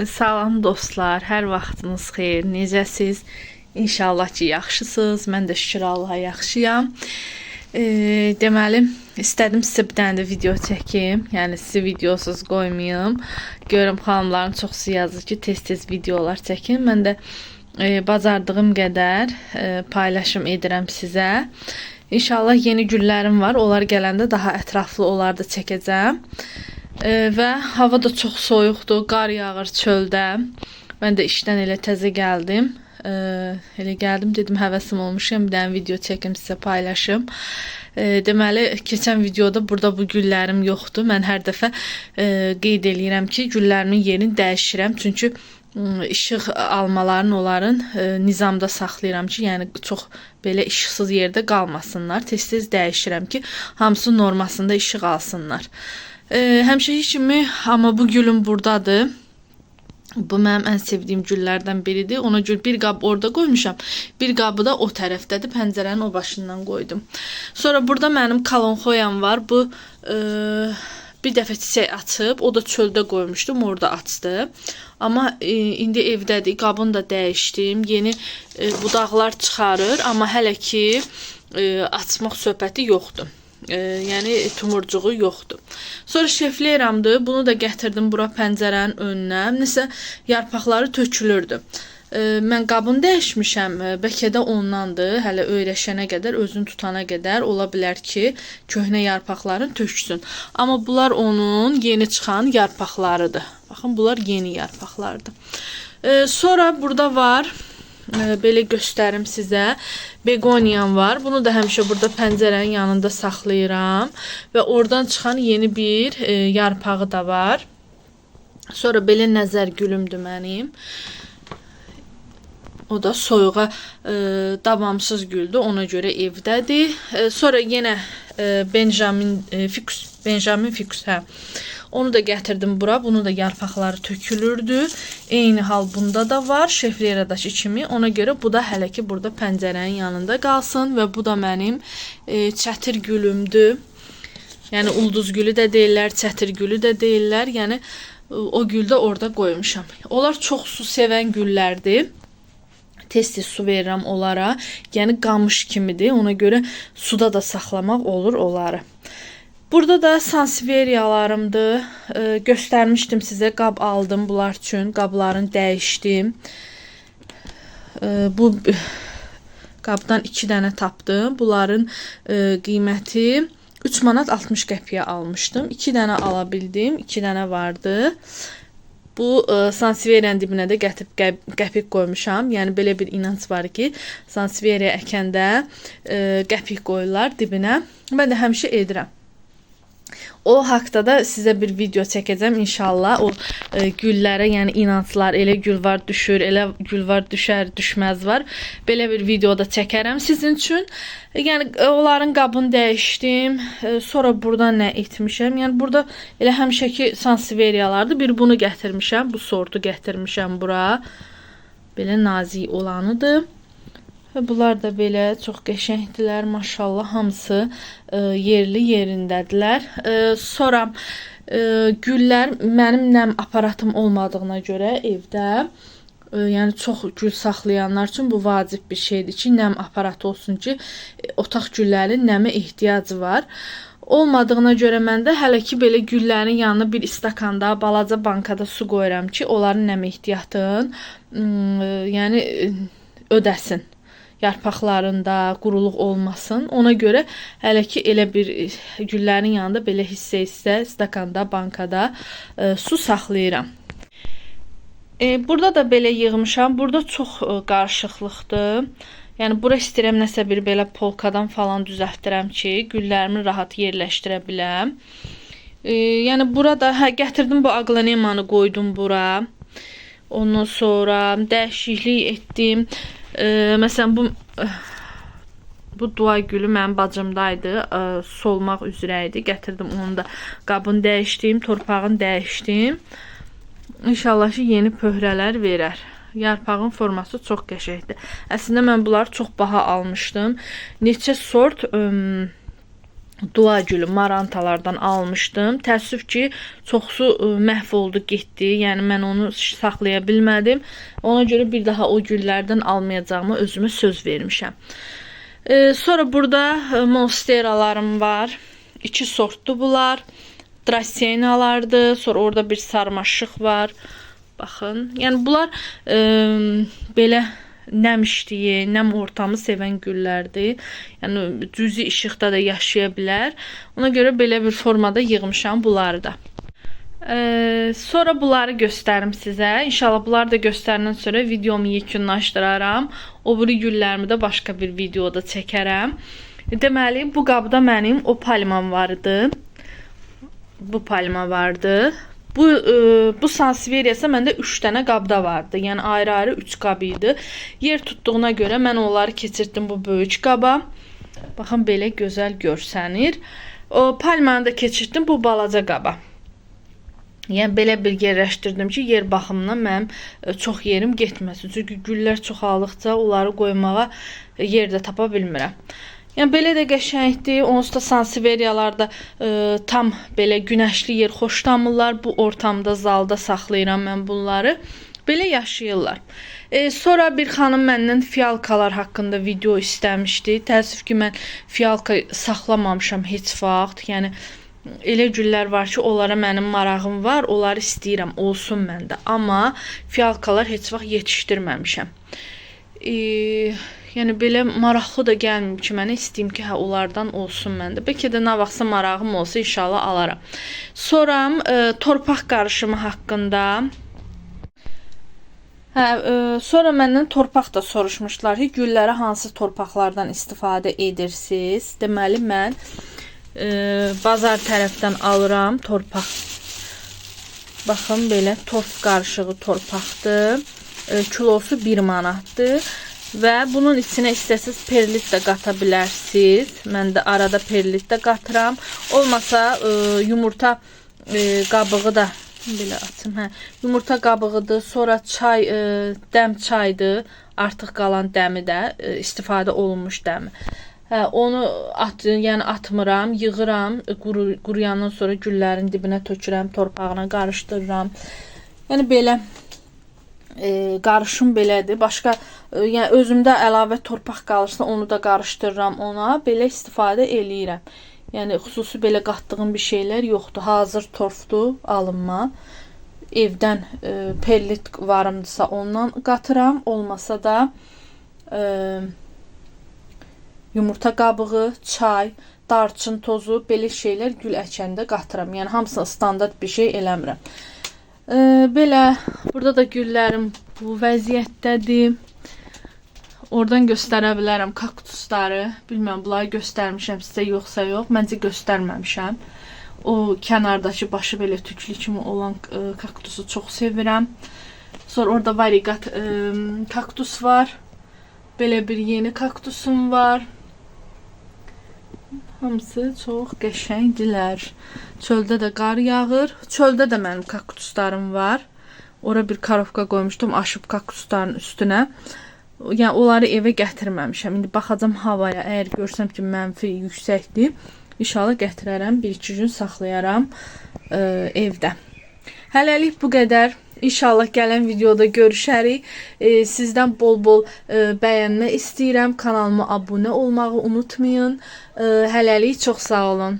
Salam dostlar, hər vaxtınız xeyir. Necəsiz? İnşallah ki, yaxşısınız. Mən də şükür Allaha yaxşıyam. Deməli, istədim sizə bir dənə də video çəkim. Yəni sizi videosuz qoymayım. Görüm xanımların çoxsu yazır ki, tez-tez videolar çəkin. Mən də bacardığım qədər paylaşım edirəm sizə. İnşallah yeni güllərim var. Onlar gələndə daha ətraflı onlar da çəkəcəm. Və hava da çox soyuqdur, qar yağır çöldə. Mən də işdən elə təzə gəldim. Elə gəldim, dedim həvəsim olmuşam, bir dənə video çəkim sizə paylaşım. Deməli, keçən videoda burada bu güllərim yoxdur. Mən hər dəfə qeyd eləyirəm ki, güllərimin yerini dəyişirəm. Çünki işıq almalarını onların nizamda saxlayıram ki, yəni çox belə işıqsız yerdə qalmasınlar. Tez-tez dəyişirəm ki, hamısı normasında işıq alsınlar. Həmişəki kimi, amma bu gülüm buradadır. Bu mənim ən sevdiyim güllərdən biridir. Ona görə bir qab orada qoymuşam. Bir qabı da o tərəfdədir. Pəncərənin o başından qoydum. Sonra burada mənim kalonxoyam var. Bu bir dəfə çiçək açıb. O da çöldə qoymuşdum. Orada açdı. Amma indi evdədir. Qabını da dəyişdim. Yeni budaqlar çıxarır. Amma hələ ki açmaq söhbəti yoxdur. Yəni tumurcuğu yoxdur. Sonra şefleyramdır. Bunu da gətirdim bura pəncərənin önünə. Nəsə yarpaqları tökülürdü. Mən qabını dəyişmişəm. Bəlkə də ondandır. Hələ öyrəşənə qədər, özünü tutana qədər ola bilər ki, köhnə yarpaqların töksün. Amma bunlar onun yeni çıxan yarpaqlarıdır. Baxın, bunlar yeni yarpaqlardır. Sonra burada var. Belə göstərim sizə. Begoniyam var. Bunu da həmişə burada pəncərənin yanında saxlayıram. Və oradan çıxan yeni bir yarpağı da var. Sonra belə nəzər gülümdür mənim. O da soyuğa davamsız güldür. Ona görə evdədir. Sonra yenə Benjamin Ficus, hə. Onu da gətirdim bura. Bunu da yarpaqları tökülürdü. Eyni hal bunda da var. Şefleradakı kimi. Ona görə bu da hələ ki burada pəncərənin yanında qalsın. Və bu da mənim çətir gülümdür. Yəni ulduz gülü də deyirlər, çətir gülü də deyirlər. Yəni o gül də orada qoymuşam. Onlar çox su sevən güllərdir. Tez-tez su verirəm onlara. Yəni qamış kimidir. Ona görə suda da saxlamaq olur onları. Burada da sanseveriyalarımdır. Göstərmişdim sizə, qab aldım bunlar üçün. Qablarını dəyişdim. Bu qabdan 2 dənə tapdım. Bunların qiyməti 3 manat 60 qəpiyə almışdım. 2 dənə ala bildim. 2 dənə vardı. Bu sanseveriyanın dibinə də gətirib qəpik qoymuşam. Yəni belə bir inanc var ki, sanseveriya əkəndə qəpik qoyurlar dibinə. Mən də həmişə edirəm. O haqda da sizə bir video çəkəcəm inşallah. O güllərə, yəni inanclar, elə gül var düşür, elə gül var düşər, düşməz var. Belə bir videoda çəkərəm sizin üçün. Yəni onların qabını dəyişdim. Sonra burada nə etmişəm? Yəni burada elə həmişəki sanseveriyalardır. Bir bunu gətirmişəm, bu sortu gətirmişəm bura. Belə nazik olanıdır. Bunlar da belə çox qəşəngdilər, maşallah, hamısı yerli yerindədirlər. Sonra güllər, mənim nəm aparatım olmadığına görə evdə, yəni çox gül saxlayanlar üçün bu vacib bir şeydir ki, nəm aparatı olsun ki, otaq güllərin nəmə ehtiyacı var. Olmadığına görə mən də hələ ki belə güllərin yanına bir istakanda, balaca bankada su qoyuram ki, onların nəm ehtiyatını yəni ödəsin. Yarpaqlarında quruluq olmasın. Ona görə hələ ki elə bir güllərin yanında belə hissə stakanda, bankada su saxlayıram. Burada da belə yığmışam. Burada çox qarışıqlıqdır. Yəni bura istəyirəm nəsə bir belə polkadan falan düzəltdirəm ki, güllərimi rahat yerləşdirə biləm. Yəni burada gətirdim bu aglanemanı qoydum bura. Ondan sonra dəyişiklik etdim. Məsələn bu dua gülü mənim bacımdaydı, solmaq üzrə idi. Gətirdim onu da, qabını dəyişdim, torpağını dəyişdim. İnşallah ki yeni pöhrələr verər. Yarpağın forması çox qəşəngdir. Əslində mən bunları çox baha almışdım. Neçə sort dua gülü marantalardan almışdım. Təəssüf ki, çoxsu məhv oldu, getdi. Yəni mən onu saxlaya bilmədim. Ona görə bir daha o güllərdən almayacağımı özümə söz vermişəm. Sonra burada monsteralarım var. 2 sortdu bunlar. Drasenalardı. Sonra orada bir sarmaşıq var. Baxın. Yəni bunlar belə nəm işliyi, nəm ortamı sevən güllərdir. Yəni cüzi işıqda da yaşaya bilər. Ona görə belə bir formada yığmışam bunları da. Sonra bunları göstərim sizə. İnşallah bunları da göstərəndən sonra videomu yekunlaşdıraram. O biri güllərimi də başqa bir videoda çəkərəm. Deməli, bu qabda mənim o palmam vardı. Bu palma vardı. Bu Sansevieria isə məndə 3 dənə qabda vardı. Yəni ayrı-ayrı 3 qab idi. Yer tutduğuna görə mən onları keçirtdim bu böyük qaba. Baxın, belə gözəl görsənir. O palmanı da keçirtdim bu balaca qaba. Yəni belə bir yerləşdirdim ki, yer baxımından mənim çox yerim getməsin. Çünki güllər çoxaldıqca onları qoymağa yer də tapa bilmirəm. Yəni belə də qəşəngdir. Onsuz da Sansevierialarda tam belə günəşli yer xoşlamırlar. Bu ortamda, zalda saxlayıram mən bunları. Belə yaşayırlar. Sonra bir xanım məndən fialkalar haqqında video istəmişdi. Təəssüf ki, mən fialka saxlamamışam heç vaxt. Yəni elə güllər var ki, onlara mənim marağım var. Onları istəyirəm, olsun məndə. Amma fialkalar heç vaxt yetişdirməmişəm. Yəni belə maraqlı da gəlmir ki, mənə istəyim ki, onlardan olsun məndə. Bəlkə də nə vaxtsa marağım olsa inşallah alaram. Sonra torpaq qarışımı haqqında. Sonra məndən torpaq da soruşmuşlar ki, güllərə hansı torpaqlardan istifadə edirsiniz? Deməli, mən bazar tərəfdən alıram torpaq. Baxın, belə torf qarışığı torpaqdır. Kilosu 1 manatdır. Və bunun içinə istəsiz perlit də qata bilərsiniz. Mən də arada perlit də qatıram. Olmasa yumurta qabığı da belə açım. Yumurta qabığıdır. Sonra çay, dəm çaydır. Artıq qalan dəmi də istifadə olunmuş dəmi. Onu yəni atmıram, yığıram. Quruyandan sonra güllərin dibinə tökürəm, torpağına qarışdırıram. Yəni belə qarışım belədir. Başqa, yəni özümdə əlavə torpaq qalırsa onu da qarışdırıram ona. Belə istifadə eləyirəm. Yəni xüsusi belə qatdığım bir şeylər yoxdur. Hazır torfdur, alınma. Evdən perlit varımdırsa ondan qatıram. Olmasa da yumurta qabığı, çay, darçın tozu, belə şeylər gül əkəndə qatıram. Yəni hamısını standart bir şey eləmirəm. Belə, burada da güllərim bu vəziyyətdədir. Oradan göstərə bilərəm kaktusları. Bilməm, bunları göstərmişəm sizə yoxsa yox. Məncə göstərməmişəm. O kənardakı başı belə tüklü kimi olan kaktusu çox sevirəm. Sonra orada varigat kaktus var. Belə bir yeni kaktusum var. Hamısı çox qəşəngdilər. Çöldə də qar yağır. Çöldə də mənim kaktuslarım var. Ora bir karovka qoymuşdum aşıb kaktusların üstünə. Yəni onları evə gətirməmişəm. İndi baxacağam havaya. Əgər görsəm ki, mənfi yüksəkdir, inşallah gətirərəm. 1-2 gün saxlayaram evdə. Hələlik bu qədər. İnşallah gələn videoda görüşərik. Sizdən bol-bol bəyənmə istəyirəm. Kanalıma abunə olmağı unutmayın. Hələlik çox sağ olun.